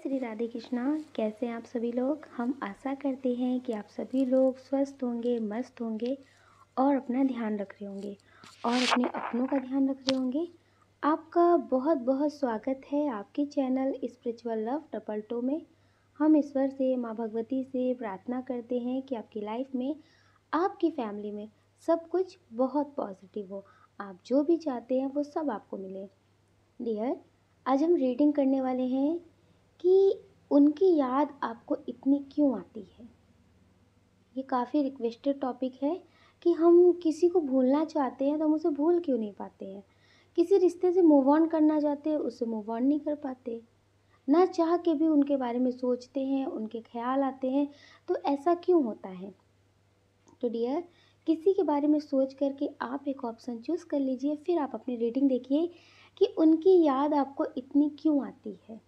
श्री राधे कृष्णा। कैसे हैं आप सभी लोग। हम आशा करते हैं कि आप सभी लोग स्वस्थ होंगे, मस्त होंगे और अपना ध्यान रख रहे होंगे और अपने अपनों का ध्यान रख रहे होंगे। आपका बहुत बहुत स्वागत है आपके channel spiritual love triple two में। हम ईश्वर से, माँ भगवती से प्रार्थना करते हैं कि आपकी लाइफ में, आपकी फैमिली में सब कुछ बहुत पॉजिटिव हो। आप जो भी चाहते हैं वो सब आपको मिले। डियर, आज हम रीडिंग करने वाले हैं कि उनकी याद आपको इतनी क्यों आती है। ये काफ़ी रिक्वेस्टेड टॉपिक है कि हम किसी को भूलना चाहते हैं तो हम उसे भूल क्यों नहीं पाते हैं। किसी रिश्ते से मूव ऑन करना चाहते हैं, उससे मूव ऑन नहीं कर पाते। ना चाह के भी उनके बारे में सोचते हैं, उनके ख्याल आते हैं। तो ऐसा क्यों होता है। तो डियर, किसी के बारे में सोच करके आप एक ऑप्शन चूज़ कर लीजिए, फिर आप अपनी रीडिंग देखिए कि उनकी याद आपको इतनी क्यों आती है।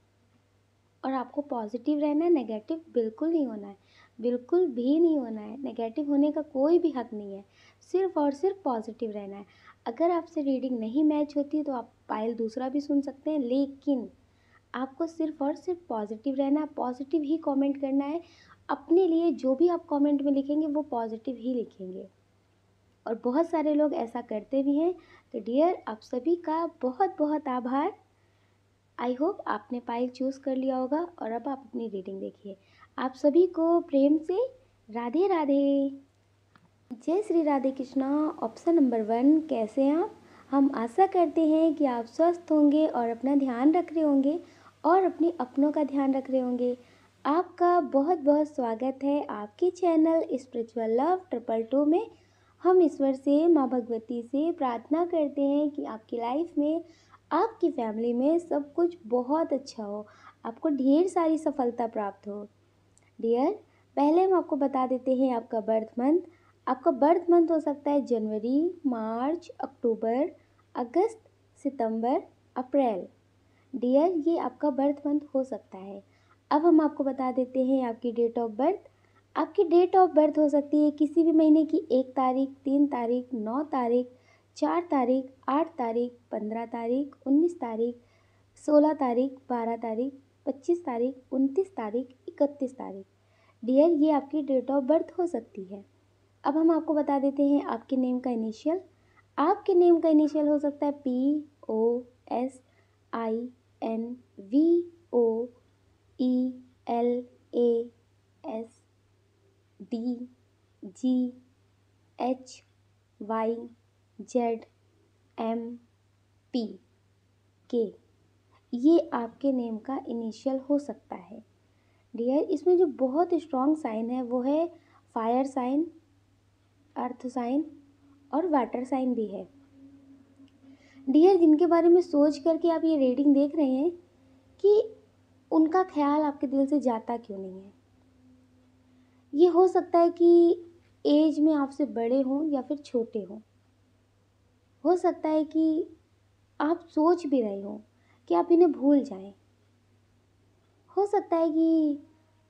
और आपको पॉजिटिव रहना है, नेगेटिव बिल्कुल नहीं होना है, बिल्कुल भी नहीं होना है। नेगेटिव होने का कोई भी हक नहीं है, सिर्फ और सिर्फ पॉजिटिव रहना है। अगर आपसे रीडिंग नहीं मैच होती तो आप पायल दूसरा भी सुन सकते हैं, लेकिन आपको सिर्फ और सिर्फ पॉजिटिव रहना है, पॉजिटिव ही कमेंट करना है। अपने लिए जो भी आप कमेंट में लिखेंगे वो पॉजिटिव ही लिखेंगे, और बहुत सारे लोग ऐसा करते भी हैं। तो डियर, आप सभी का बहुत बहुत आभार। आई होप आपने पाइल चूज़ कर लिया होगा और अब आप अपनी रीडिंग देखिए। आप सभी को प्रेम से राधे राधे। जय श्री राधे कृष्णा। ऑप्शन नंबर 1, कैसे हैं आप। हम आशा करते हैं कि आप स्वस्थ होंगे और अपना ध्यान रख रहे होंगे और अपने अपनों का ध्यान रख रहे होंगे। आपका बहुत बहुत स्वागत है आपके channel spiritual love triple two में। हम ईश्वर से, माँ भगवती से प्रार्थना करते हैं कि आपकी लाइफ में, आपकी फैमिली में सब कुछ बहुत अच्छा हो, आपको ढेर सारी सफलता प्राप्त हो। डियर, पहले हम आपको बता देते हैं आपका बर्थ मंथ। आपका बर्थ मंथ हो सकता है जनवरी, मार्च, अक्टूबर, अगस्त, सितंबर, अप्रैल। डियर, ये आपका बर्थ मंथ हो सकता है। अब हम आपको बता देते हैं आपकी डेट ऑफ बर्थ। आपकी डेट ऑफ बर्थ हो सकती है किसी भी महीने की 1 तारीख, 3 तारीख, 9 तारीख, 4 तारीख, 8 तारीख, 15 तारीख, 19 तारीख, 16 तारीख, 12 तारीख, 25 तारीख, 29 तारीख, 31 तारीख। डियर, ये आपकी डेट ऑफ बर्थ हो सकती है। अब हम आपको बता देते हैं आपके नेम का इनिशियल। आपके नेम का इनिशियल हो सकता है POSINVOELSDG ये आपके नेम का इनिशियल हो सकता है। डियर, इसमें जो बहुत स्ट्रॉन्ग साइन है वो है फायर साइन, अर्थ साइन और वाटर साइन भी है। डियर, जिनके बारे में सोच करके आप ये रीडिंग देख रहे हैं कि उनका ख्याल आपके दिल से जाता क्यों नहीं है। ये हो सकता है कि एज में आपसे बड़े हों या फिर छोटे हों। हो सकता है कि आप सोच भी रहे हो कि आप इन्हें भूल जाएं। हो सकता है कि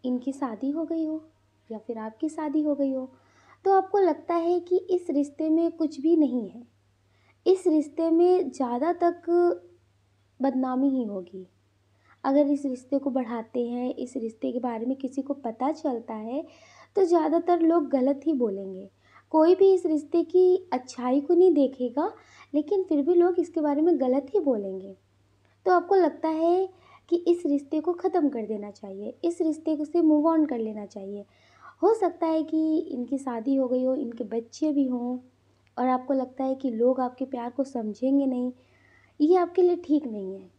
इनकी शादी हो गई हो या फिर आपकी शादी हो गई हो, तो आपको लगता है कि इस रिश्ते में कुछ भी नहीं है, इस रिश्ते में ज़्यादा तक बदनामी ही होगी। अगर इस रिश्ते को बढ़ाते हैं, इस रिश्ते के बारे में किसी को पता चलता है तो ज़्यादातर लोग गलत ही बोलेंगे। कोई भी इस रिश्ते की अच्छाई को नहीं देखेगा, लेकिन फिर भी लोग इसके बारे में गलत ही बोलेंगे। तो आपको लगता है कि इस रिश्ते को ख़त्म कर देना चाहिए, इस रिश्ते को से मूव ऑन कर लेना चाहिए। हो सकता है कि इनकी शादी हो गई हो, इनके बच्चे भी हों, और आपको लगता है कि लोग आपके प्यार को समझेंगे नहीं। ये आपके लिए ठीक नहीं है।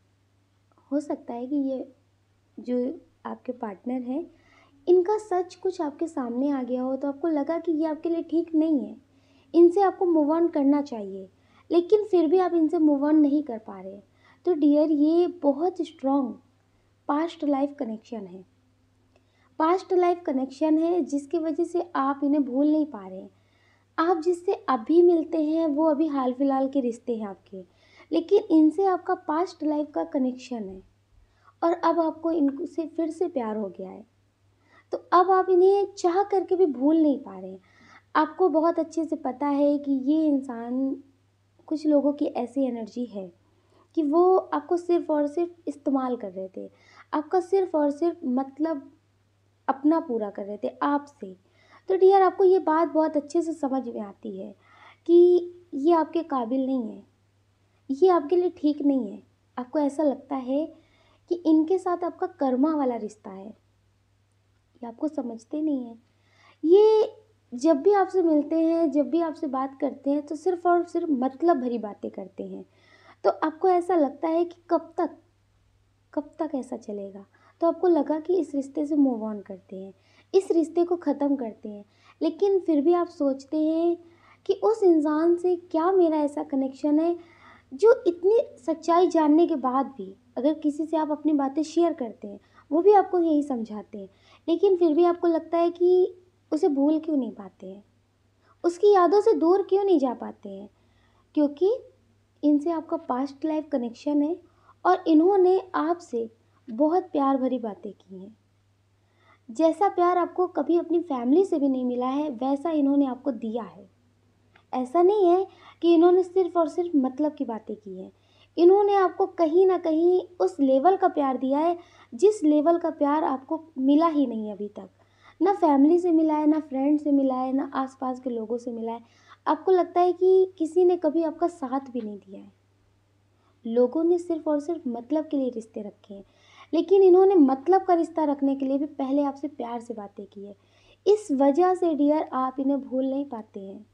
हो सकता है कि ये जो आपके पार्टनर हैं, इनका सच कुछ आपके सामने आ गया हो तो आपको लगा कि ये आपके लिए ठीक नहीं है, इनसे आपको मूव ऑन करना चाहिए, लेकिन फिर भी आप इनसे मूव ऑन नहीं कर पा रहे। तो डियर, ये बहुत स्ट्रॉन्ग पास्ट लाइफ कनेक्शन है। पास्ट लाइफ कनेक्शन है जिसकी वजह से आप इन्हें भूल नहीं पा रहे हैं। आप जिससे अभी मिलते हैं वो अभी हाल फिलहाल के रिश्ते हैं आपके, लेकिन इनसे आपका पास्ट लाइफ का कनेक्शन है और अब आपको इनसे फिर से प्यार हो गया है। तो अब आप इन्हें चाह करके भी भूल नहीं पा रहे हैं। आपको बहुत अच्छे से पता है कि ये इंसान, कुछ लोगों की ऐसी एनर्जी है कि वो आपको सिर्फ़ और सिर्फ इस्तेमाल कर रहे थे। आपका सिर्फ़ और सिर्फ़ मतलब अपना पूरा कर रहे थे आपसे। तो डियर आपको ये बात बहुत अच्छे से समझ में आती है कि ये आपके काबिल नहीं है, ये आपके लिए ठीक नहीं है। आपको ऐसा लगता है कि इनके साथ आपका कर्मा वाला रिश्ता है, ये आपको समझते नहीं हैं। ये जब भी आपसे मिलते हैं, जब भी आपसे बात करते हैं तो सिर्फ़ और सिर्फ़ मतलब भरी बातें करते हैं। तो आपको ऐसा लगता है कि कब तक ऐसा चलेगा? तो आपको लगा कि इस रिश्ते से मूव ऑन करते हैं, इस रिश्ते को ख़त्म करते हैं। लेकिन फिर भी आप सोचते हैं कि उस इंसान से क्या मेरा ऐसा कनेक्शन है, जो इतनी सच्चाई जानने के बाद भी अगर किसी से आप अपनी बातें शेयर करते हैं, वो भी आपको यही समझाते हैं, लेकिन फिर भी आपको लगता है कि उसे भूल क्यों नहीं पाते हैं? उसकी यादों से दूर क्यों नहीं जा पाते हैं? क्योंकि इनसे आपका पास्ट लाइफ कनेक्शन है और इन्होंने आपसे बहुत प्यार भरी बातें की हैं। जैसा प्यार आपको कभी अपनी फैमिली से भी नहीं मिला है, वैसा इन्होंने आपको दिया है। ऐसा नहीं है कि इन्होंने सिर्फ़ और सिर्फ़ मतलब की बातें की हैं। इन्होंने आपको कहीं न कहीं उस लेवल का प्यार दिया है, जिस लेवल का प्यार आपको मिला ही नहीं अभी तक। ना फैमिली से मिला है, ना फ्रेंड से मिला है, ना आस-पास के लोगों से मिला है। आपको लगता है कि किसी ने कभी आपका साथ भी नहीं दिया है। लोगों ने सिर्फ़ और सिर्फ़ मतलब के लिए रिश्ते रखे हैं, लेकिन इन्होंने मतलब का रिश्ता रखने के लिए भी पहले आपसे प्यार से बातें की है। इस वजह से डियर आप इन्हें भूल नहीं पाते हैं,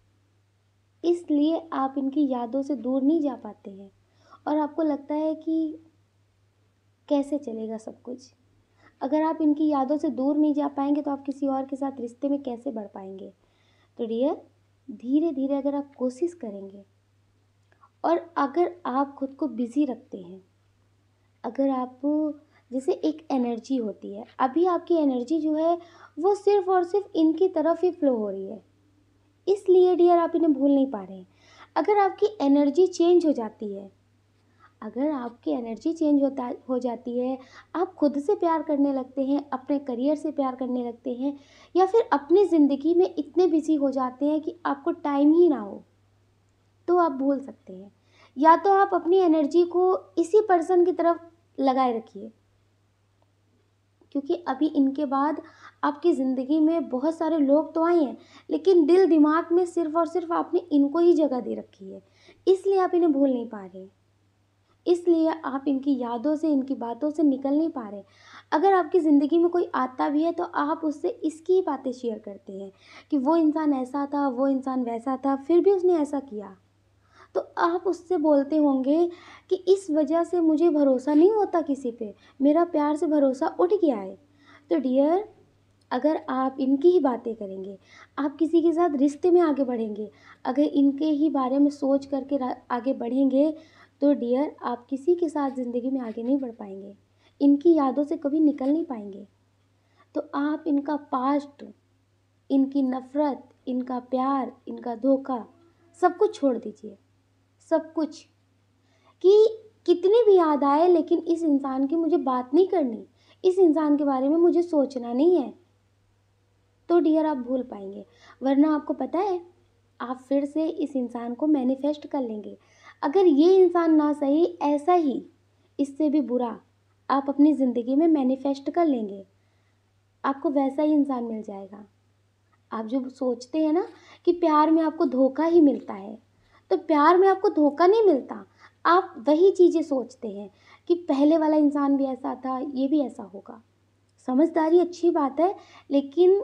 इसलिए आप इनकी यादों से दूर नहीं जा पाते हैं और आपको लगता है कि कैसे चलेगा सब कुछ। अगर आप इनकी यादों से दूर नहीं जा पाएँगे तो आप किसी और के साथ रिश्ते में कैसे बढ़ पाएँगे? तो डियर धीरे-धीरे अगर आप कोशिश करेंगे और अगर आप खुद को बिज़ी रखते हैं, अगर आप जैसे एक एनर्जी होती है, अभी आपकी एनर्जी जो है वो सिर्फ़ और सिर्फ़ इनकी तरफ ही फ़्लो हो रही है, इसलिए डियर आप इन्हें भूल नहीं पा रहे हैं। अगर आपकी एनर्जी चेंज हो जाती है, अगर आपकी एनर्जी चेंज हो जाती है, आप खुद से प्यार करने लगते हैं, अपने करियर से प्यार करने लगते हैं या फिर अपनी ज़िंदगी में इतने बिज़ी हो जाते हैं कि आपको टाइम ही ना हो, तो आप भूल सकते हैं। या तो आप अपनी एनर्जी को इसी पर्सन की तरफ लगाए रखिए, क्योंकि अभी इनके बाद आपकी ज़िंदगी में बहुत सारे लोग तो आए हैं, लेकिन दिल दिमाग में सिर्फ़ और सिर्फ़ आपने इनको ही जगह दे रखी है, इसलिए आप इन्हें भूल नहीं पा रहे। इसलिए आप इनकी यादों से, इनकी बातों से निकल नहीं पा रहे। अगर आपकी ज़िंदगी में कोई आता भी है तो आप उससे इसकी ही बातें शेयर करते हैं कि वो इंसान ऐसा था, वो इंसान वैसा था, फिर भी उसने ऐसा किया। तो आप उससे बोलते होंगे कि इस वजह से मुझे भरोसा नहीं होता किसी पे, मेरा प्यार से भरोसा उठ गया है। तो डियर अगर आप इनकी ही बातें करेंगे, आप किसी के साथ रिश्ते में आगे बढ़ेंगे, अगर इनके ही बारे में सोच करके आगे बढ़ेंगे, तो डियर आप किसी के साथ ज़िंदगी में आगे नहीं बढ़ पाएंगे, इनकी यादों से कभी निकल नहीं पाएंगे। तो आप इनका पास्ट, इनकी नफ़रत, इनका प्यार, इनका धोखा सब कुछ छोड़ दीजिए, सब कुछ। कि कितनी भी याद आए लेकिन इस इंसान की मुझे बात नहीं करनी, इस इंसान के बारे में मुझे सोचना नहीं है, तो डियर आप भूल पाएंगे। वरना आपको पता है आप फिर से इस इंसान को मैनिफेस्ट कर लेंगे। अगर ये इंसान ना सही, ऐसा ही इससे भी बुरा आप अपनी ज़िंदगी में मैनिफेस्ट कर लेंगे, आपको वैसा ही इंसान मिल जाएगा। आप जो सोचते हैं ना कि प्यार में आपको धोखा ही मिलता है, तो प्यार में आपको धोखा नहीं मिलता। आप वही चीज़ें सोचते हैं कि पहले वाला इंसान भी ऐसा था, ये भी ऐसा होगा। समझदारी अच्छी बात है, लेकिन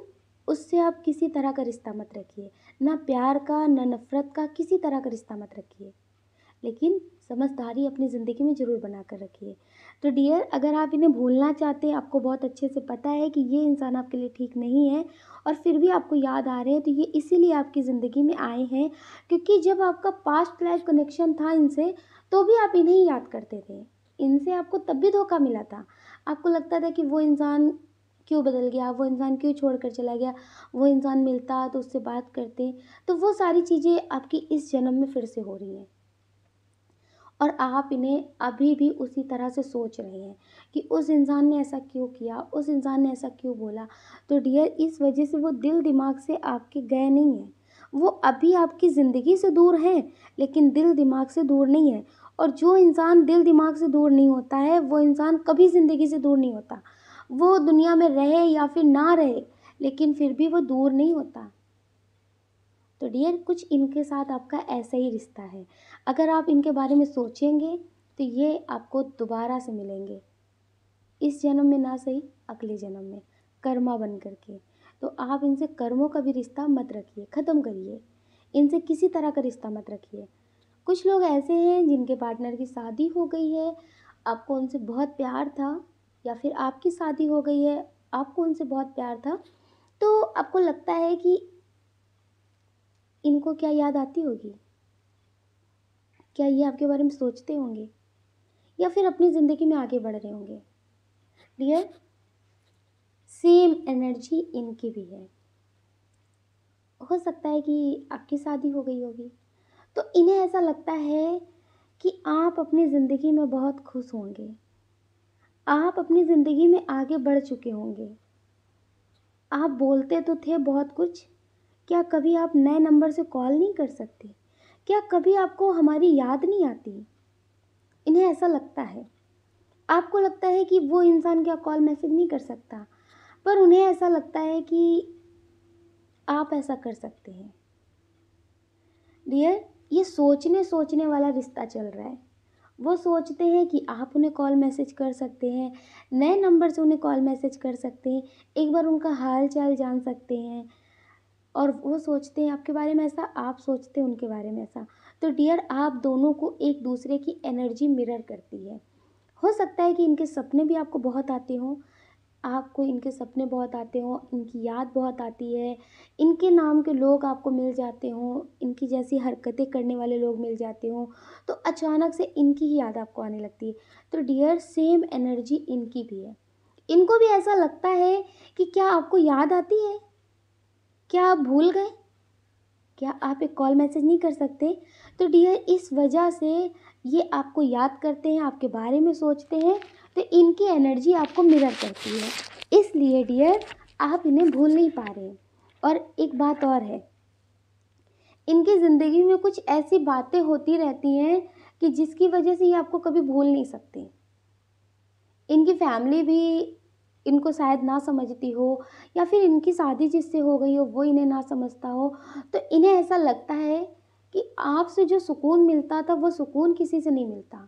उससे आप किसी तरह का रिश्ता मत रखिए। ना प्यार का, ना नफ़रत का, किसी तरह का रिश्ता मत रखिए। लेकिन समझदारी अपनी ज़िंदगी में ज़रूर बना कर रखिए। तो डियर अगर आप इन्हें भूलना चाहते हैं, आपको बहुत अच्छे से पता है कि ये इंसान आपके लिए ठीक नहीं है और फिर भी आपको याद आ रहे हैं, तो ये इसीलिए आपकी ज़िंदगी में आए हैं, क्योंकि जब आपका पास्ट लाइफ कनेक्शन था इनसे, तो भी आप इन्हें ही याद करते थे। इनसे आपको तब भी धोखा मिला था। आपको लगता था कि वो इंसान क्यों बदल गया, वो इंसान क्यों छोड़ कर चला गया, वो इंसान मिलता तो उससे बात करते। तो वो सारी चीज़ें आपकी इस जन्म में फिर से हो रही हैं और आप इन्हें अभी भी उसी तरह से सोच रहे हैं कि उस इंसान ने ऐसा क्यों किया, उस इंसान ने ऐसा क्यों बोला। तो डियर इस वजह से वो दिल दिमाग से आपके गए नहीं हैं, वो अभी आपकी ज़िंदगी से दूर हैं, लेकिन दिल दिमाग से दूर नहीं है। और जो इंसान दिल दिमाग से दूर नहीं होता है वो इंसान कभी ज़िंदगी से दूर नहीं होता। वो दुनिया में रहे या फिर ना रहे, लेकिन फिर भी वो दूर नहीं होता। तो डियर, कुछ इनके साथ आपका ऐसा ही रिश्ता है। अगर आप इनके बारे में सोचेंगे तो ये आपको दोबारा से मिलेंगे, इस जन्म में ना सही, अगले जन्म में, कर्मा बन करके। तो आप इनसे कर्मों का भी रिश्ता मत रखिए, ख़त्म करिए। इनसे किसी तरह का रिश्ता मत रखिए। कुछ लोग ऐसे हैं जिनके पार्टनर की शादी हो गई है, आपको उनसे बहुत प्यार था, या फिर आपकी शादी हो गई है, आपको उनसे बहुत प्यार था, तो आपको लगता है कि इनको क्या याद आती होगी? क्या ये आपके बारे में सोचते होंगे, या फिर अपनी ज़िंदगी में आगे बढ़ रहे होंगे? डियर, सेम एनर्जी इनकी भी है। हो सकता है कि आपकी शादी हो गई होगी, तो इन्हें ऐसा लगता है कि आप अपनी ज़िंदगी में बहुत खुश होंगे, आप अपनी ज़िंदगी में आगे बढ़ चुके होंगे। आप बोलते तो थे बहुत कुछ, क्या कभी आप नए नंबर से कॉल नहीं कर सकते? क्या कभी आपको हमारी याद नहीं आती? इन्हें ऐसा लगता है। आपको लगता है कि वो इंसान क्या कॉल मैसेज नहीं कर सकता, पर उन्हें ऐसा लगता है कि आप ऐसा कर सकते हैं। डियर, ये सोचने सोचने वाला रिश्ता चल रहा है। वो सोचते हैं कि आप उन्हें कॉल मैसेज कर सकते हैं, नए नंबर से उन्हें कॉल मैसेज कर सकते हैं, एक बार उनका हाल चाल जान सकते हैं, और वो सोचते हैं आपके बारे में ऐसा, आप सोचते हैं उनके बारे में ऐसा। तो डियर, आप दोनों को एक दूसरे की एनर्जी मिरर करती है। हो सकता है कि इनके सपने भी आपको बहुत आते हों, आपको इनके सपने बहुत आते हों, इनकी याद बहुत आती है, इनके नाम के लोग आपको मिल जाते हों, इनकी जैसी हरकतें करने वाले लोग मिल जाते हों, तो अचानक से इनकी ही याद आपको आने लगती है। तो डियर, सेम एनर्जी इनकी भी है। इनको भी ऐसा लगता है कि क्या आपको याद आती है? क्या आप भूल गए? क्या आप एक कॉल मैसेज नहीं कर सकते? तो डियर, इस वजह से ये आपको याद करते हैं, आपके बारे में सोचते हैं, तो इनकी एनर्जी आपको मिरर करती है। इसलिए डियर, आप इन्हें भूल नहीं पा रहे। और एक बात और है, इनकी ज़िंदगी में कुछ ऐसी बातें होती रहती हैं कि जिसकी वजह से ये आपको कभी भूल नहीं सकते। इनकी फैमिली भी इनको शायद ना समझती हो, या फिर इनकी शादी जिससे हो गई हो वो इन्हें ना समझता हो, तो इन्हें ऐसा लगता है कि आपसे जो सुकून मिलता था वो सुकून किसी से नहीं मिलता।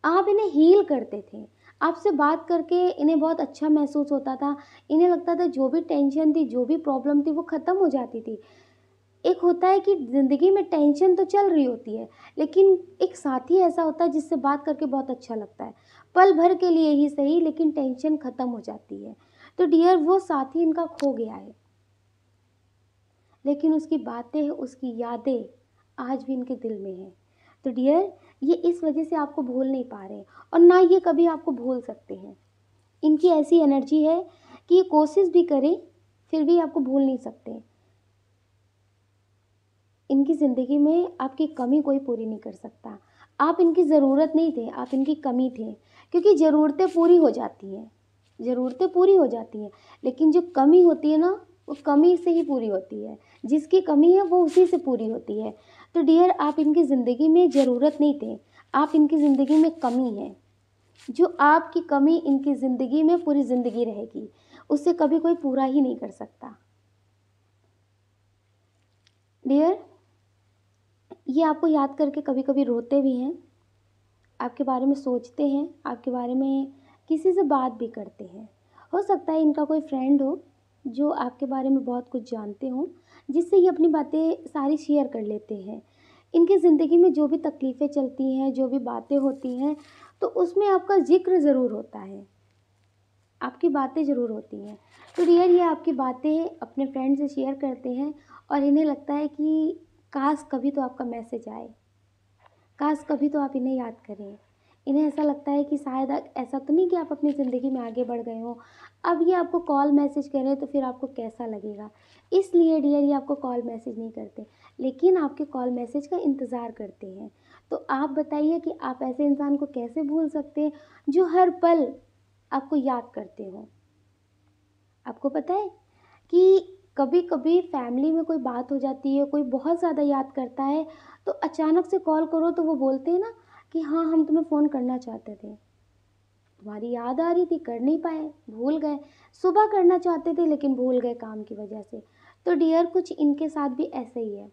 आप इन्हें हील करते थे, आपसे बात करके इन्हें बहुत अच्छा महसूस होता था, इन्हें लगता था जो भी टेंशन थी, जो भी प्रॉब्लम थी, वो ख़त्म हो जाती थी। एक होता है कि ज़िंदगी में टेंशन तो चल रही होती है, लेकिन एक साथी ऐसा होता है जिससे बात करके बहुत अच्छा लगता है। पल भर के लिए ही सही, लेकिन टेंशन ख़त्म हो जाती है। तो डियर, वो साथी इनका खो गया है, लेकिन उसकी बातें, उसकी यादें आज भी इनके दिल में हैं। तो डियर, ये इस वजह से आपको भूल नहीं पा रहे, और ना ये कभी आपको भूल सकते हैं। इनकी ऐसी एनर्जी है कि ये कोशिश भी करें, फिर भी आपको भूल नहीं सकते। इनकी ज़िंदगी में आपकी कमी कोई पूरी नहीं कर सकता। आप इनकी ज़रूरत नहीं थे, आप इनकी कमी थे, क्योंकि ज़रूरतें पूरी हो जाती हैं, ज़रूरतें पूरी हो जाती हैं, लेकिन जो कमी होती है ना, वो कमी से ही पूरी होती है। जिसकी कमी है वो उसी से पूरी होती है। तो डियर, आप इनकी ज़िंदगी में ज़रूरत नहीं थे, आप इनकी ज़िंदगी में कमी है। जो आपकी कमी इनकी ज़िंदगी में पूरी ज़िंदगी रहेगी, उसे कभी कोई पूरा ही नहीं कर सकता। डियर, ये आपको याद करके कभी कभी रोते भी हैं, आपके बारे में सोचते हैं, आपके बारे में किसी से बात भी करते हैं। हो सकता है इनका कोई फ्रेंड हो जो आपके बारे में बहुत कुछ जानते हों, जिससे ये अपनी बातें सारी शेयर कर लेते हैं। इनकी ज़िंदगी में जो भी तकलीफ़ें चलती हैं, जो भी बातें होती हैं, तो उसमें आपका ज़िक्र ज़रूर होता है, आपकी बातें ज़रूर होती हैं। तो डियर, ये आपकी बातें अपने फ्रेंड से शेयर करते हैं, और इन्हें लगता है कि काश कभी तो आपका मैसेज आए, काश कभी तो आप इन्हें याद करें। इन्हें ऐसा लगता है कि शायद ऐसा तो नहीं कि आप अपनी ज़िंदगी में आगे बढ़ गए हों, अब ये आपको कॉल मैसेज करें तो फिर आपको कैसा लगेगा। इसलिए डियर, ये आपको कॉल मैसेज नहीं करते, लेकिन आपके कॉल मैसेज का इंतज़ार करते हैं। तो आप बताइए कि आप ऐसे इंसान को कैसे भूल सकते हैं जो हर पल आपको याद करते हो। आपको पता है कि कभी-कभी फैमिली में कोई बात हो जाती है, कोई बहुत ज़्यादा याद करता है, तो अचानक से कॉल करो तो वो बोलते हैं ना कि हाँ हम तुम्हें फ़ोन करना चाहते थे, तुम्हारी याद आ रही थी, कर नहीं पाए, भूल गए। सुबह करना चाहते थे लेकिन भूल गए काम की वजह से। तो डियर कुछ इनके साथ भी ऐसे ही है।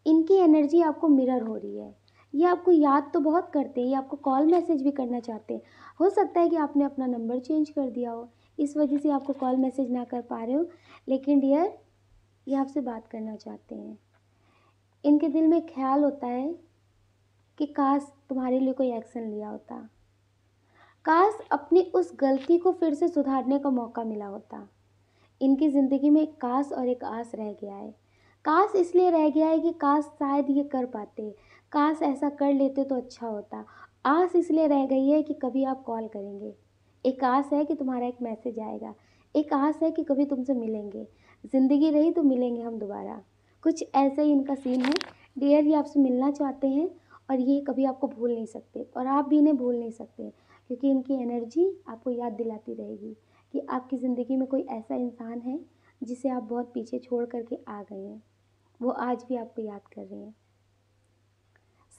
इनकी एनर्जी आपको मिरर हो रही है। ये आपको याद तो बहुत करते हैं, ये आपको कॉल मैसेज भी करना चाहते हैं। हो सकता है कि आपने अपना नंबर चेंज कर दिया हो, इस वजह से आपको कॉल मैसेज ना कर पा रहे हो। लेकिन डियर ये आपसे बात करना चाहते हैं। इनके दिल में ख्याल होता है कि काश तुम्हारे लिए कोई एक्शन लिया होता, काश अपनी उस गलती को फिर से सुधारने का मौका मिला होता। इनकी ज़िंदगी में एक काश और एक आस रह गया है। काश इसलिए रह गया है कि काश शायद ये कर पाते, काश ऐसा कर लेते तो अच्छा होता। आस इसलिए रह गई है कि कभी आप कॉल करेंगे। एक आस है कि तुम्हारा एक मैसेज आएगा। एक आस है कि कभी तुमसे मिलेंगे। ज़िंदगी रही तो मिलेंगे हम दोबारा। कुछ ऐसा ही इनका सीन है। डियर ये आपसे मिलना चाहते हैं और ये कभी आपको भूल नहीं सकते और आप भी इन्हें भूल नहीं सकते, क्योंकि इनकी एनर्जी आपको याद दिलाती रहेगी कि आपकी ज़िंदगी में कोई ऐसा इंसान है जिसे आप बहुत पीछे छोड़ करके आ गए हैं। वो आज भी आपको याद कर रहे हैं।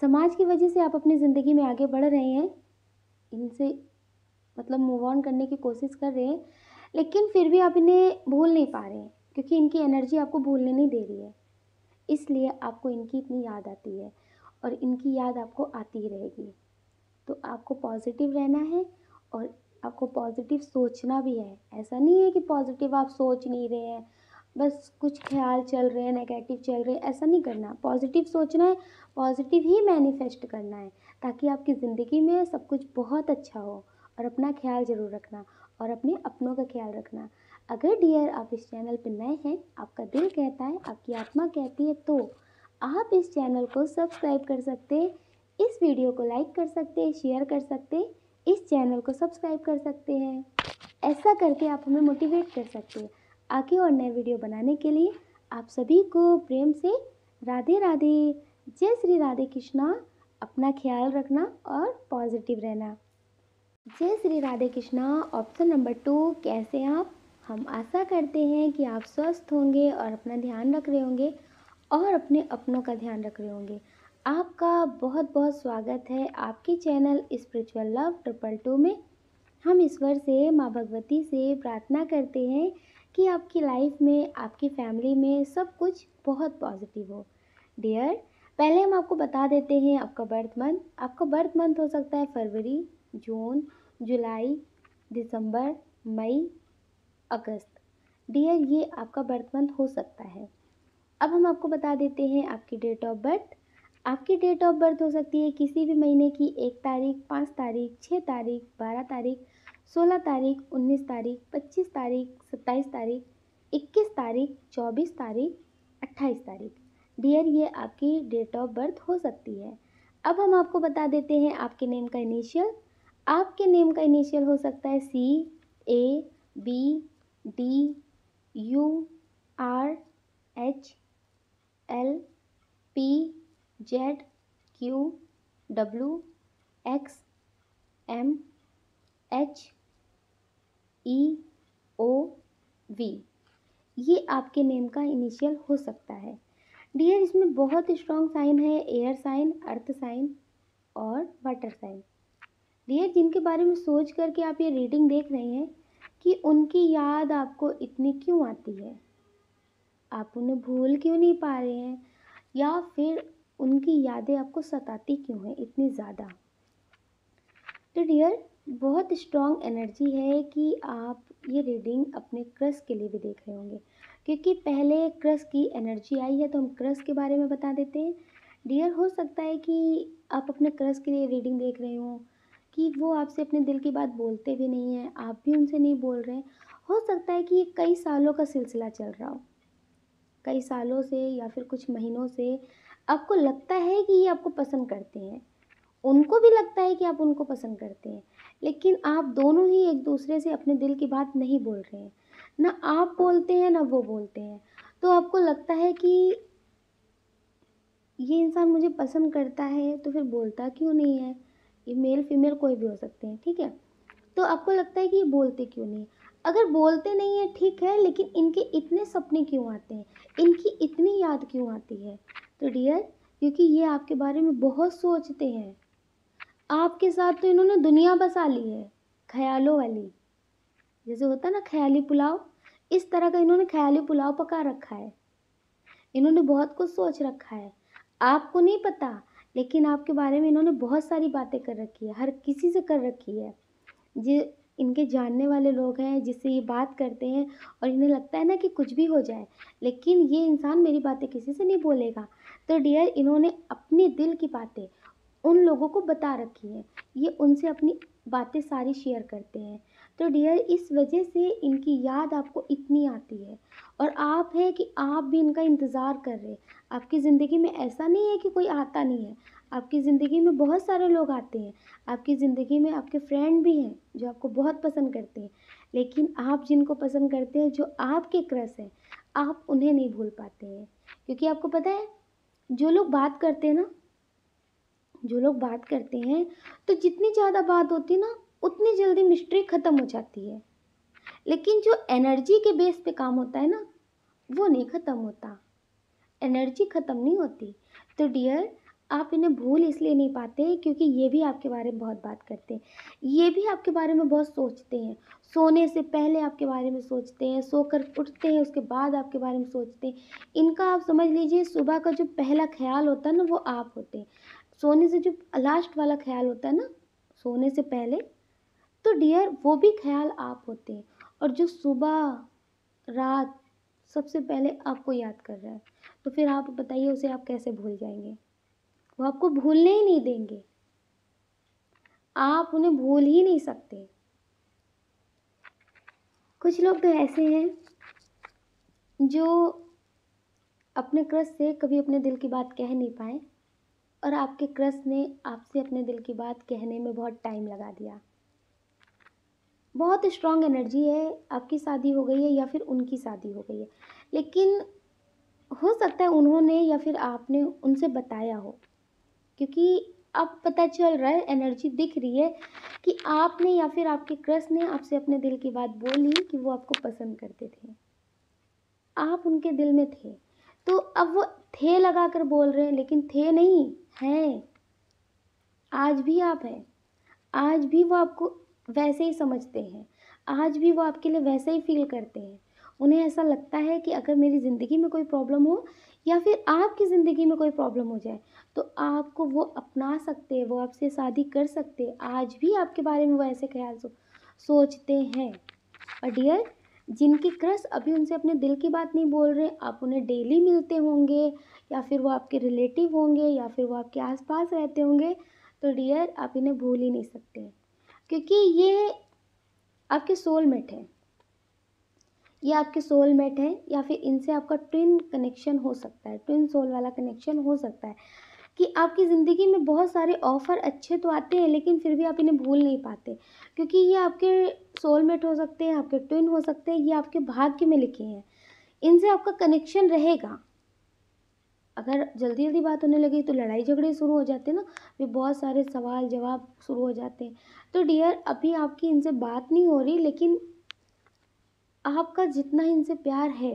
समाज की वजह से आप अपनी ज़िंदगी में आगे बढ़ रहे हैं, इनसे मतलब मूव ऑन करने की कोशिश कर रहे हैं, लेकिन फिर भी आप इन्हें भूल नहीं पा रहे हैं, क्योंकि इनकी एनर्जी आपको भूलने नहीं दे रही है। इसलिए आपको इनकी इतनी याद आती है और इनकी याद आपको आती ही रहेगी। तो आपको पॉजिटिव रहना है और आपको पॉजिटिव सोचना भी है। ऐसा नहीं है कि पॉजिटिव आप सोच नहीं रहे हैं, बस कुछ ख्याल चल रहे हैं, नेगेटिव चल रहे हैं, ऐसा नहीं करना। पॉजिटिव सोचना है, पॉजिटिव ही मैनिफेस्ट करना है, ताकि आपकी ज़िंदगी में सब कुछ बहुत अच्छा हो। और अपना ख्याल ज़रूर रखना और अपने अपनों का ख्याल रखना। अगर डियर आप इस चैनल पर नए हैं, आपका दिल कहता है, आपकी आत्मा कहती है, तो आप इस चैनल को सब्सक्राइब कर सकते हैं, इस वीडियो को लाइक कर सकते हैं, शेयर कर सकते हैं, इस चैनल को सब्सक्राइब कर सकते हैं। ऐसा करके आप हमें मोटिवेट कर सकते हैं आगे और नए वीडियो बनाने के लिए। आप सभी को प्रेम से राधे राधे। जय श्री राधे कृष्णा। अपना ख्याल रखना और पॉजिटिव रहना। जय श्री राधे कृष्णा। ऑप्शन नंबर 2, कैसे आप? हम आशा करते हैं कि आप स्वस्थ होंगे और अपना ध्यान रख रहे होंगे और अपने अपनों का ध्यान रख रहे होंगे। आपका बहुत बहुत स्वागत है आपके चैनल स्पिरिचुअल लव 222 में। हम ईश्वर से, माँ भगवती से प्रार्थना करते हैं कि आपकी लाइफ में, आपकी फैमिली में सब कुछ बहुत पॉजिटिव हो। डियर पहले हम आपको बता देते हैं आपका बर्थ मंथ। आपका बर्थ मंथ हो सकता है फरवरी, जून, जुलाई, दिसंबर, मई, अगस्त। डियर ये आपका बर्थ मंथ हो सकता है। अब हम आपको बता देते हैं आपकी डेट ऑफ बर्थ। आपकी डेट ऑफ बर्थ हो सकती है किसी भी महीने की 1 तारीख, 5 तारीख, 6 तारीख, 12 तारीख, 16 तारीख, 19 तारीख, 25 तारीख, 27 तारीख, 21 तारीख, 24 तारीख, 28 तारीख। डियर ये आपकी डेट ऑफ बर्थ हो सकती है। अब हम आपको बता देते हैं आपके नेम का इनिशियल। आपके नेम का इनिशियल हो सकता है C, A, B, D, U, R, H, L, P, Z, Q, W, X, M, H, E, O, V। ये आपके नेम का इनिशियल हो सकता है। डियर इसमें बहुत स्ट्रॉन्ग साइन है, एयर साइन, अर्थ साइन और वाटर साइन। डियर जिनके बारे में सोच करके आप ये रीडिंग देख रहे हैं कि उनकी याद आपको इतनी क्यों आती है, आप उन्हें भूल क्यों नहीं पा रहे हैं, या फिर उनकी यादें आपको सताती क्यों हैं इतनी ज़्यादा। तो डियर बहुत स्ट्रॉन्ग एनर्जी है कि आप ये रीडिंग अपने क्रश के लिए भी देख रहे होंगे, क्योंकि पहले क्रश की एनर्जी आई है तो हम क्रश के बारे में बता देते हैं। डियर हो सकता है कि आप अपने क्रश के लिए रीडिंग देख रहे हो कि वो आपसे अपने दिल की बात बोलते भी नहीं हैं, आप भी उनसे नहीं बोल रहे हैं। हो सकता है कि ये कई सालों का सिलसिला चल रहा हो, कई सालों से या फिर कुछ महीनों से आपको लगता है कि ये आपको पसंद करते हैं, उनको भी लगता है कि आप उनको पसंद करते हैं, लेकिन आप दोनों ही एक दूसरे से अपने दिल की बात नहीं बोल रहे हैं। ना आप बोलते हैं ना वो बोलते हैं। तो आपको लगता है कि ये इंसान मुझे पसंद करता है तो फिर बोलता क्यों नहीं है। ये मेल फीमेल कोई भी हो सकते हैं, ठीक है। तो आपको लगता है कि ये बोलते क्यों नहीं। अगर बोलते नहीं है ठीक है, लेकिन इनके इतने सपने क्यों आते हैं, इनकी इतनी याद क्यों आती है। तो डियर क्योंकि ये आपके बारे में बहुत सोचते हैं, आपके साथ तो इन्होंने दुनिया बसा ली है, ख़यालों वाली। जैसे होता है ना ख़याली पुलाव, इस तरह का इन्होंने ख़याली पुलाव पका रखा है। इन्होंने बहुत कुछ सोच रखा है, आपको नहीं पता, लेकिन आपके बारे में इन्होंने बहुत सारी बातें कर रखी है, हर किसी से कर रखी है। जे इनके जानने वाले लोग हैं जिससे ये बात करते हैं और इन्हें लगता है ना कि कुछ भी हो जाए, लेकिन ये इंसान मेरी बातें किसी से नहीं बोलेगा। तो डियर, इन्होंने अपने दिल की बातें उन लोगों को बता रखी हैं, ये उनसे अपनी बातें सारी शेयर करते हैं। तो डियर, इस वजह से इनकी याद आपको इतनी आती है, और आप हैं कि आप भी इनका इंतज़ार कर रहे हैं। आपकी ज़िंदगी में ऐसा नहीं है कि कोई आता नहीं है, आपकी ज़िंदगी में बहुत सारे लोग आते हैं। आपकी ज़िंदगी में आपके फ्रेंड भी हैं जो आपको बहुत पसंद करते हैं, लेकिन आप जिनको पसंद करते हैं, जो आपके क्रश हैं, आप उन्हें नहीं भूल पाते हैं। क्योंकि आपको पता है, जो लोग बात करते हैं ना, जो लोग बात करते हैं, तो जितनी ज़्यादा बात होती है ना, उतनी जल्दी मिस्ट्री ख़त्म हो जाती है। लेकिन जो एनर्जी के बेस पे काम होता है ना, वो नहीं ख़त्म होता, एनर्जी ख़त्म नहीं होती। तो डियर, आप इन्हें भूल इसलिए नहीं पाते क्योंकि ये भी आपके बारे में बहुत बात करते हैं, ये भी आपके बारे में बहुत सोचते हैं। सोने से पहले आपके बारे में सोचते हैं, सोकर उठते हैं उसके बाद आपके बारे में सोचते हैं। इनका आप समझ लीजिए, सुबह का जो पहला ख्याल होता है ना, वो आप होते हैं। सोने से जो लास्ट वाला ख्याल होता है ना, सोने से पहले, तो डियर वो भी ख्याल आप होते हैं। और जो सुबह रात सबसे पहले आपको याद कर रहा है, तो फिर आप बताइए उसे आप कैसे भूल जाएंगे? वो आपको भूलने ही नहीं देंगे, आप उन्हें भूल ही नहीं सकते। कुछ लोग तो ऐसे हैं जो अपने क्रश से कभी अपने दिल की बात कह नहीं पाए, और आपके क्रश ने आपसे अपने दिल की बात कहने में बहुत टाइम लगा दिया। बहुत स्ट्रॉन्ग एनर्जी है, आपकी शादी हो गई है या फिर उनकी शादी हो गई है, लेकिन हो सकता है उन्होंने या फिर आपने उनसे बताया हो, क्योंकि अब पता चल रहा है, एनर्जी दिख रही है कि आपने या फिर आपके क्रश ने आपसे अपने दिल की बात बोली कि वो आपको पसंद करते थे, आप उनके दिल में थे। तो अब वो थे लगा कर बोल रहे हैं, लेकिन थे नहीं, हैं। आज भी आप हैं, आज भी वो आपको वैसे ही समझते हैं, आज भी वो आपके लिए वैसे ही फील करते हैं। उन्हें ऐसा लगता है कि अगर मेरी ज़िंदगी में कोई प्रॉब्लम हो या फिर आपकी ज़िंदगी में कोई प्रॉब्लम हो जाए, तो आपको वो अपना सकते हैं, वो आपसे शादी कर सकते हैं। आज भी आपके बारे में वो ऐसे ख्याल सोचते हैं। और डियर, जिनके क्रश अभी उनसे अपने दिल की बात नहीं बोल रहे, आप उन्हें डेली मिलते होंगे, या फिर वो आपके रिलेटिव होंगे, या फिर वो आपके आसपास रहते होंगे, तो डियर आप इन्हें भूल ही नहीं सकते, क्योंकि ये आपके सोलमेट हैं। ये आपके सोलमेट हैं, या फिर इनसे आपका ट्विन कनेक्शन हो सकता है, ट्विन सोल वाला कनेक्शन हो सकता है, कि आपकी ज़िंदगी में बहुत सारे ऑफ़र अच्छे तो आते हैं, लेकिन फिर भी आप इन्हें भूल नहीं पाते, क्योंकि ये आपके सोलमेट हो सकते हैं, आपके ट्विन हो सकते हैं, ये आपके भाग्य में लिखे हैं। इनसे आपका कनेक्शन रहेगा। अगर जल्दी जल्दी बात होने लगी तो लड़ाई झगड़े शुरू हो जाते हैं ना, फिर बहुत सारे सवाल जवाब शुरू हो जाते हैं। तो डियर, अभी आपकी इनसे बात नहीं हो रही, लेकिन आपका जितना इनसे प्यार है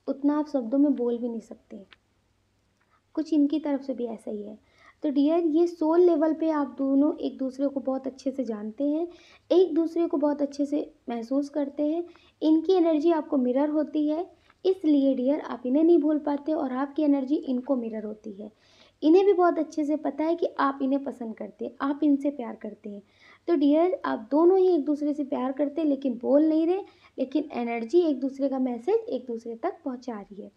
उतना आप शब्दों में बोल भी नहीं सकते। कुछ इनकी तरफ से भी ऐसा ही है। तो डियर, ये सोल लेवल पे आप दोनों एक दूसरे को बहुत अच्छे से जानते हैं, एक दूसरे को बहुत अच्छे से महसूस करते हैं। इनकी एनर्जी आपको मिरर होती है, इसलिए डियर आप इन्हें नहीं भूल पाते, और आपकी एनर्जी इनको मिरर होती है। इन्हें भी बहुत अच्छे से पता है कि आप इन्हें पसंद करते हैं, आप इनसे प्यार करते हैं। तो डियर, आप दोनों ही एक दूसरे से प्यार करते हैं, लेकिन बोल नहीं रहे, लेकिन एनर्जी एक दूसरे का मैसेज एक दूसरे तक पहुंचा रही है।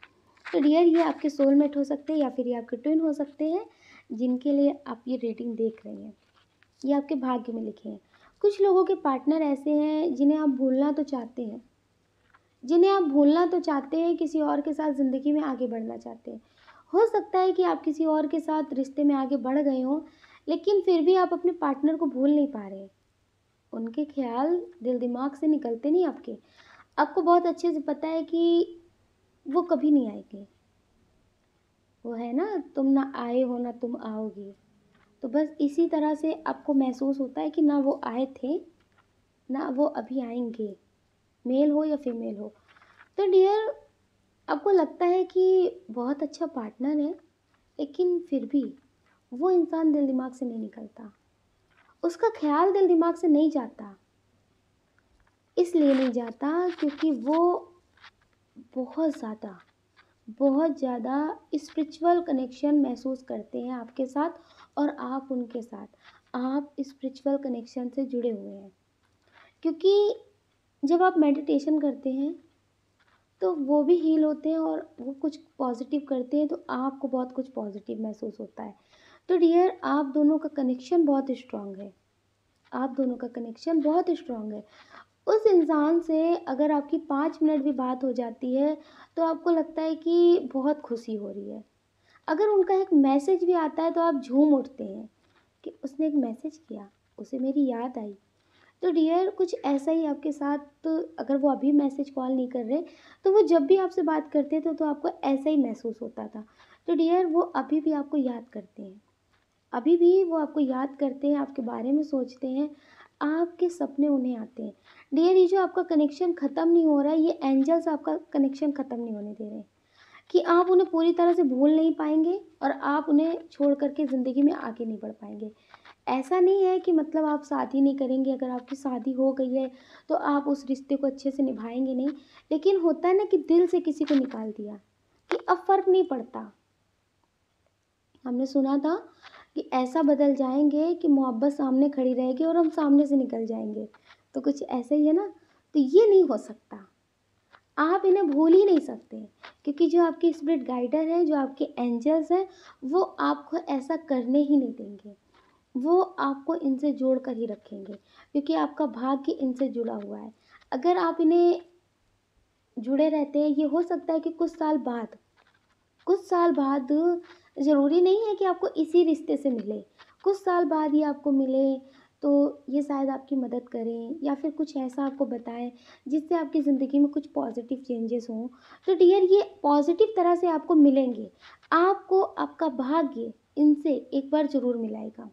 तो डियर, ये आपके सोलमेट हो सकते हैं या फिर ये आपके ट्विन हो सकते हैं, जिनके लिए आप ये रीडिंग देख रहे हैं। ये आपके भाग्य में लिखे हैं। कुछ लोगों के पार्टनर ऐसे हैं जिन्हें आप भूलना तो चाहते हैं, जिन्हें आप भूलना तो चाहते हैं, किसी और के साथ ज़िंदगी में आगे बढ़ना चाहते हैं। हो सकता है कि आप किसी और के साथ रिश्ते में आगे बढ़ गए हों, लेकिन फिर भी आप अपने पार्टनर को भूल नहीं पा रहे। उनके ख्याल दिल दिमाग से निकलते नहीं आपके। आपको बहुत अच्छे से पता है कि वो कभी नहीं आएंगे। वो है ना, तुम ना आए हो ना तुम आओगे। तो बस इसी तरह से आपको महसूस होता है कि ना वो आए थे, ना वो अभी आएंगे, मेल हो या फीमेल हो। तो डियर, आपको लगता है कि बहुत अच्छा पार्टनर है, लेकिन फिर भी वो इंसान दिल दिमाग से नहीं निकलता। उसका ख्याल दिल दिमाग से नहीं जाता। इसलिए नहीं जाता क्योंकि वो बहुत बहुत ज़्यादा स्पिरिचुअल कनेक्शन महसूस करते हैं आपके साथ और आप उनके साथ। आप स्पिरिचुअल कनेक्शन से जुड़े हुए हैं क्योंकि जब आप मेडिटेशन करते हैं तो वो भी हील होते हैं और वो कुछ पॉजिटिव करते हैं तो आपको बहुत कुछ पॉजिटिव महसूस होता है। तो डियर, आप दोनों का कनेक्शन बहुत स्ट्रांग है। आप दोनों का कनेक्शन बहुत स्ट्रांग है। उस इंसान से अगर आपकी 5 मिनट भी बात हो जाती है तो आपको लगता है कि बहुत खुशी हो रही है। अगर उनका एक मैसेज भी आता है तो आप झूम उठते हैं कि उसने एक मैसेज किया, उसे मेरी याद आई। तो डियर, कुछ ऐसा ही आपके साथ, अगर वो अभी मैसेज कॉल नहीं कर रहे तो वो जब भी आपसे बात करते थे तो आपको ऐसा ही महसूस होता था। तो डियर, वो अभी भी आपको याद करते हैं, अभी भी वो आपको याद करते हैं, आपके बारे में सोचते हैं, आपके सपने उन्हें आते हैं। डियर, ये जो आपका कनेक्शन ख़त्म नहीं हो रहा है, ये एंजल्स आपका कनेक्शन ख़त्म नहीं होने दे रहे हैं कि आप उन्हें पूरी तरह से भूल नहीं पाएंगे और आप उन्हें छोड़ करके ज़िंदगी में आगे नहीं बढ़ पाएंगे। ऐसा नहीं है कि मतलब आप शादी नहीं करेंगे, अगर आपकी शादी हो गई है तो आप उस रिश्ते को अच्छे से निभाएंगे नहीं। लेकिन होता है ना कि दिल से किसी को निकाल दिया कि अब फ़र्क नहीं पड़ता। हमने सुना था कि ऐसा बदल जाएंगे कि मोहब्बत सामने खड़ी रहेगी और हम सामने से निकल जाएंगे। तो कुछ ऐसा ही है ना। तो ये नहीं हो सकता, आप इन्हें भूल ही नहीं सकते क्योंकि जो आपके स्पिरिट गाइडर हैं, जो आपके एंजल्स हैं, वो आपको ऐसा करने ही नहीं देंगे। वो आपको इनसे जोड़ कर ही रखेंगे क्योंकि आपका भाग्य इनसे जुड़ा हुआ है। अगर आप इन्हें जुड़े रहते हैं, ये हो सकता है कि कुछ साल बाद ज़रूरी नहीं है कि आपको इसी रिश्ते से मिले, कुछ साल बाद ही आपको मिले तो ये शायद आपकी मदद करें या फिर कुछ ऐसा आपको बताएं जिससे आपकी ज़िंदगी में कुछ पॉजिटिव चेंजेस हों। तो डियर, ये पॉजिटिव तरह से आपको मिलेंगे। आपको आपका भाग्य इनसे एक बार ज़रूर मिलाएगा।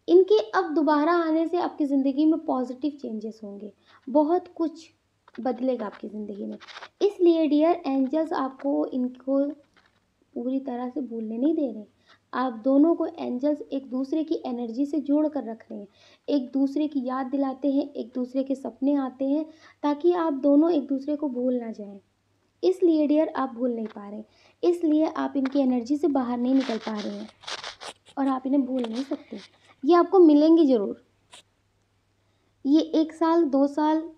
इनके अब दोबारा आने से आपकी ज़िंदगी में पॉजिटिव चेंजेस होंगे, बहुत कुछ बदलेगा आपकी ज़िंदगी में। इसलिए डियर एंजल्स आपको इनको पूरी तरह से भूलने नहीं दे रहे। आप दोनों को एंजल्स एक दूसरे की एनर्जी से जोड़ कर रख रहे हैं, एक दूसरे की याद दिलाते हैं, एक दूसरे के सपने आते हैं ताकि आप दोनों एक दूसरे को भूल ना जाएं। इसलिए डियर, आप भूल नहीं पा रहे, इसलिए आप इनकी एनर्जी से बाहर नहीं निकल पा रहे हैं और आप इन्हें भूल नहीं सकते। ये आपको मिलेंगे ज़रूर। ये 1 साल 2 साल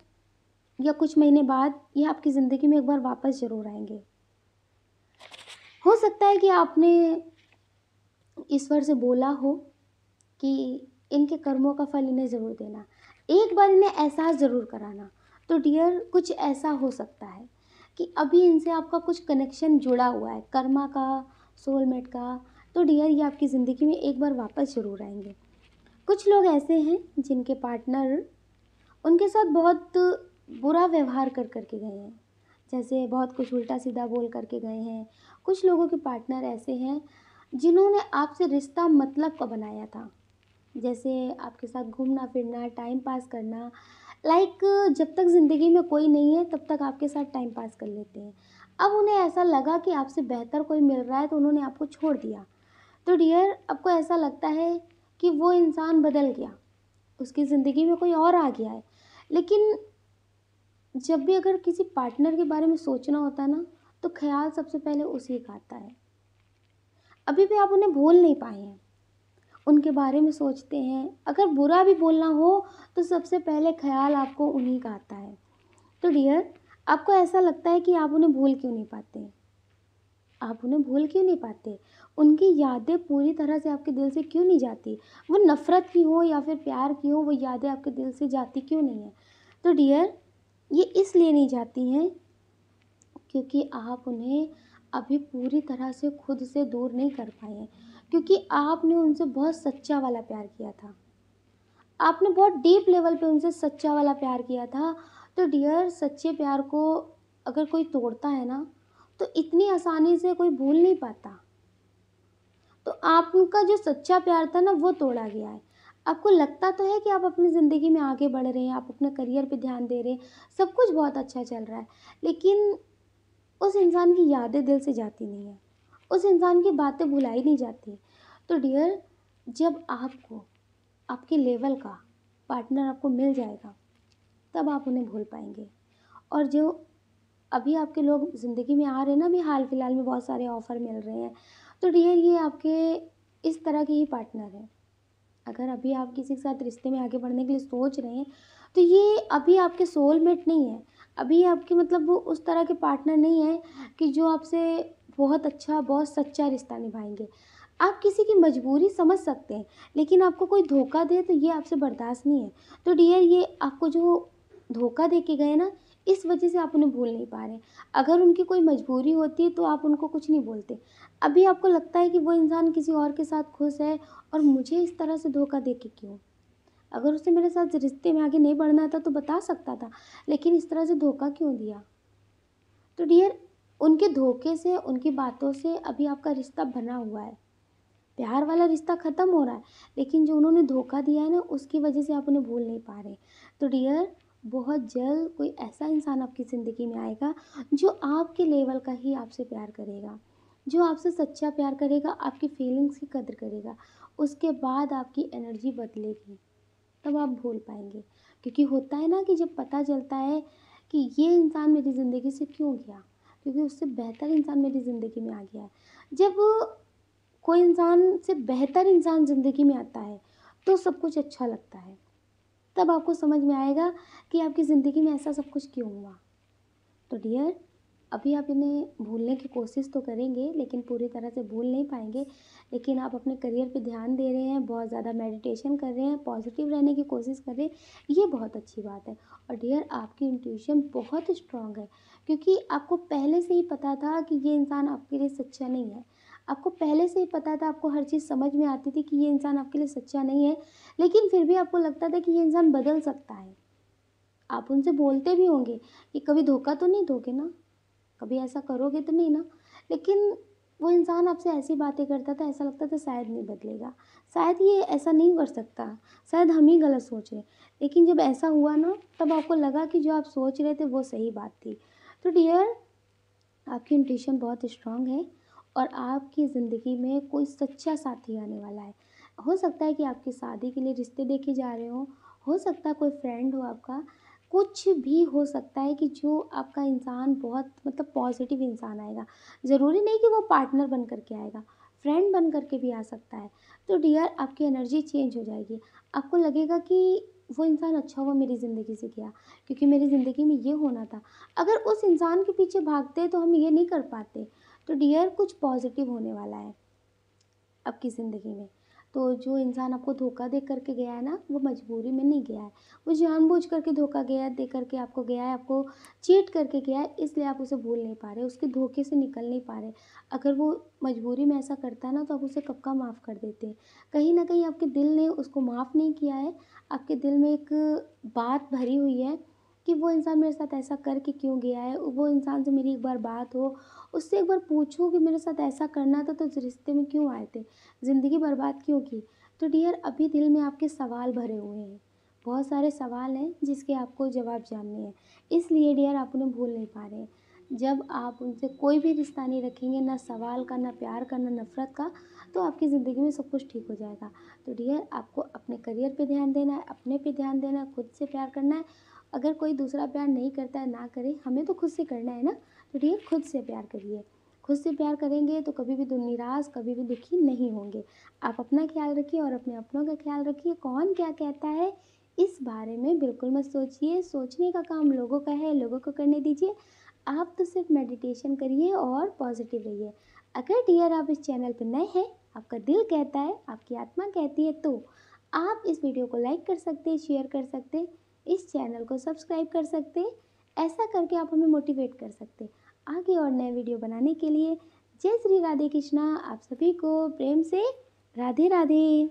या कुछ महीने बाद ये आपकी ज़िंदगी में एक बार वापस ज़रूर आएंगे। हो सकता है कि आपने ईश्वर से बोला हो कि इनके कर्मों का फल इन्हें ज़रूर देना, एक बार इन्हें एहसास ज़रूर कराना। तो डियर, कुछ ऐसा हो सकता है कि अभी इनसे आपका कुछ कनेक्शन जुड़ा हुआ है, कर्मा का, सोलमेट का। तो डियर, ये आपकी ज़िंदगी में एक बार वापस ज़रूर आएंगे। कुछ लोग ऐसे हैं जिनके पार्टनर उनके साथ बहुत बुरा व्यवहार कर कर के गए हैं, जैसे बहुत कुछ उल्टा सीधा बोल कर के गए हैं। कुछ लोगों के पार्टनर ऐसे हैं जिन्होंने आपसे रिश्ता मतलब का बनाया था, जैसे आपके साथ घूमना फिरना, टाइम पास करना। लाइक जब तक ज़िंदगी में कोई नहीं है तब तक आपके साथ टाइम पास कर लेते हैं। अब उन्हें ऐसा लगा कि आपसे बेहतर कोई मिल रहा है तो उन्होंने आपको छोड़ दिया। तो डियर, आपको ऐसा लगता है कि वो इंसान बदल गया, उसकी ज़िंदगी में कोई और आ गया है। लेकिन जब भी अगर किसी पार्टनर के बारे में सोचना होता है ना तो ख्याल सबसे पहले उसी का आता है। अभी भी आप उन्हें भूल नहीं पाए हैं, उनके बारे में सोचते हैं। अगर बुरा भी बोलना हो तो सबसे पहले ख्याल आपको उन्हीं का आता है। तो डियर, आपको ऐसा लगता है कि आप उन्हें भूल क्यों नहीं पाते? आप उन्हें भूल क्यों नहीं पाते? उनकी यादें पूरी तरह से आपके दिल से क्यों नहीं जाती? वो नफ़रत की हो या फिर प्यार की हो, वो यादें आपके दिल से जाती क्यों नहीं है? तो डियर, ये इसलिए नहीं जाती हैं क्योंकि आप उन्हें अभी पूरी तरह से खुद से दूर नहीं कर पाए हैं, क्योंकि आपने उनसे बहुत सच्चा वाला प्यार किया था। आपने बहुत डीप लेवल पे उनसे सच्चा वाला प्यार किया था। तो डियर, सच्चे प्यार को अगर कोई तोड़ता है ना तो इतनी आसानी से कोई भूल नहीं पाता। तो आपका जो सच्चा प्यार था ना वो तोड़ा गया है। आपको लगता तो है कि आप अपनी ज़िंदगी में आगे बढ़ रहे हैं, आप अपने करियर पे ध्यान दे रहे हैं, सब कुछ बहुत अच्छा चल रहा है, लेकिन उस इंसान की यादें दिल से जाती नहीं है, उस इंसान की बातें भुलाई नहीं जाती। तो डियर, जब आपको आपके लेवल का पार्टनर आपको मिल जाएगा, तब आप उन्हें भूल पाएंगे। और जो अभी आपके लोग ज़िंदगी में आ रहे हैं ना, अभी हाल फिलहाल में बहुत सारे ऑफ़र मिल रहे हैं, तो डियर ये आपके इस तरह के ही पार्टनर हैं। अगर अभी आप किसी के साथ रिश्ते में आगे बढ़ने के लिए सोच रहे हैं, तो ये अभी आपके सोलमेट नहीं है। अभी आपके मतलब वो उस तरह के पार्टनर नहीं है कि जो आपसे बहुत अच्छा, बहुत सच्चा रिश्ता निभाएँगे। आप किसी की मजबूरी समझ सकते हैं, लेकिन आपको कोई धोखा दे तो ये आपसे बर्दाश्त नहीं है। तो डियर ये आपको जो धोखा दे के गए ना, इस वजह से आप उन्हें भूल नहीं पा रहे। अगर उनकी कोई मजबूरी होती है तो आप उनको कुछ नहीं बोलते। अभी आपको लगता है कि वो इंसान किसी और के साथ खुश है और मुझे इस तरह से धोखा दे के क्यों? अगर उसे मेरे साथ रिश्ते में आगे नहीं बढ़ना था तो बता सकता था, लेकिन इस तरह से धोखा क्यों दिया? तो डियर उनके धोखे से, उनकी बातों से अभी आपका रिश्ता बना हुआ है। प्यार वाला रिश्ता ख़त्म हो रहा है, लेकिन जो उन्होंने धोखा दिया है ना, उसकी वजह से आप उन्हें भूल नहीं पा रहे। तो डियर बहुत जल्द कोई ऐसा इंसान आपकी ज़िंदगी में आएगा, जो आपके लेवल का ही आपसे प्यार करेगा, जो आपसे सच्चा प्यार करेगा, आपकी फीलिंग्स की कदर करेगा। उसके बाद आपकी एनर्जी बदलेगी, तब आप भूल पाएँगे। क्योंकि होता है ना कि जब पता चलता है कि ये इंसान मेरी ज़िंदगी से क्यों गया, क्योंकि उससे बेहतर इंसान मेरी ज़िंदगी में आ गया है। जब कोई इंसान से बेहतर इंसान ज़िंदगी में आता है, तो सब कुछ अच्छा लगता है। तब आपको समझ में आएगा कि आपकी ज़िंदगी में ऐसा सब कुछ क्यों हुआ। तो डियर अभी आप इन्हें भूलने की कोशिश तो करेंगे, लेकिन पूरी तरह से भूल नहीं पाएँगे। लेकिन आप अपने करियर पे ध्यान दे रहे हैं, बहुत ज़्यादा मेडिटेशन कर रहे हैं, पॉज़िटिव रहने की कोशिश कर रहे हैं, ये बहुत अच्छी बात है। और डियर आपकी इंट्यूशन बहुत स्ट्रॉन्ग है, क्योंकि आपको पहले से ही पता था कि ये इंसान आपके लिए सच्चा नहीं है। आपको पहले से ही पता था, आपको हर चीज़ समझ में आती थी कि ये इंसान आपके लिए सच्चा नहीं है, लेकिन फिर भी आपको लगता था कि ये इंसान बदल सकता है। आप उनसे बोलते भी होंगे कि कभी धोखा तो नहीं दोगे ना? कभी ऐसा करोगे तो नहीं ना? लेकिन वो इंसान आपसे ऐसी बातें करता था, ऐसा लगता था शायद नहीं बदलेगा, शायद ये ऐसा नहीं कर सकता, शायद हम ही गलत सोच रहे हैं। लेकिन जब ऐसा हुआ ना, तब आपको लगा कि जो आप सोच रहे थे वो सही बात थी। तो डियर आपकी इंट्यूशन बहुत स्ट्रांग है और आपकी ज़िंदगी में कोई सच्चा साथी आने वाला है। हो सकता है कि आपकी शादी के लिए रिश्ते देखे जा रहे हों, हो सकता है कोई फ्रेंड हो आपका, कुछ भी हो सकता है कि जो आपका इंसान बहुत मतलब पॉजिटिव इंसान आएगा। ज़रूरी नहीं कि वो पार्टनर बन कर के आएगा, फ्रेंड बन कर के भी आ सकता है। तो डियर आपकी एनर्जी चेंज हो जाएगी। आपको लगेगा कि वो इंसान अच्छा हुआ मेरी ज़िंदगी से गया, क्योंकि मेरी ज़िंदगी में ये होना था। अगर उस इंसान के पीछे भागते तो हम ये नहीं कर पाते। तो डियर कुछ पॉजिटिव होने वाला है आपकी ज़िंदगी में। तो जो इंसान आपको धोखा दे करके गया है ना, वो मजबूरी में नहीं गया है। वो जानबूझ करके धोखा गया दे करके आपको गया है, आपको चीट करके गया है, इसलिए आप उसे भूल नहीं पा रहे, उसके धोखे से निकल नहीं पा रहे। अगर वो मजबूरी में ऐसा करता है ना, तो आप उसे कब का माफ़ कर देते। कहीं न कहीं आपके दिल ने उसको माफ़ नहीं किया है, आपके दिल में एक बात भरी हुई है कि वो इंसान मेरे साथ ऐसा करके क्यों गया है। वो इंसान से मेरी एक बार बात हो, उससे एक बार पूछो कि मेरे साथ ऐसा करना था तो इस रिश्ते में क्यों आए थे? ज़िंदगी बर्बाद क्यों की? तो डियर अभी दिल में आपके सवाल भरे हुए हैं। बहुत सारे सवाल हैं जिसके आपको जवाब जानने हैं। इसलिए डियर आप उन्हें भूल नहीं पा रहे हैं। जब आप उनसे कोई भी रिश्ता नहीं रखेंगे, ना सवाल का, ना प्यार का, ना नफ़रत का, तो आपकी ज़िंदगी में सब कुछ ठीक हो जाएगा। तो डियर आपको अपने करियर पे ध्यान देना है, अपने पे ध्यान देना है, खुद से प्यार करना है। अगर कोई दूसरा प्यार नहीं करता है, ना करे, हमें तो खुद से करना है ना। तो डियर खुद से प्यार करिए। खुद से प्यार करेंगे तो कभी भी निराश, कभी भी दुखी नहीं होंगे। आप अपना ख्याल रखिए और अपने अपनों का ख्याल रखिए। कौन क्या कहता है इस बारे में बिल्कुल मत सोचिए। सोचने का काम लोगों का है, लोगों को करने दीजिए। आप तो सिर्फ मेडिटेशन करिए और पॉजिटिव रहिए। अगर डियर आप इस चैनल पर नए हैं, आपका दिल कहता है, आपकी आत्मा कहती है, तो आप इस वीडियो को लाइक कर सकते हैं, शेयर कर सकते हैं, इस चैनल को सब्सक्राइब कर सकते हैं। ऐसा करके आप हमें मोटिवेट कर सकते हैं आगे और नए वीडियो बनाने के लिए। जय श्री राधे कृष्णा। आप सभी को प्रेम से राधे राधे।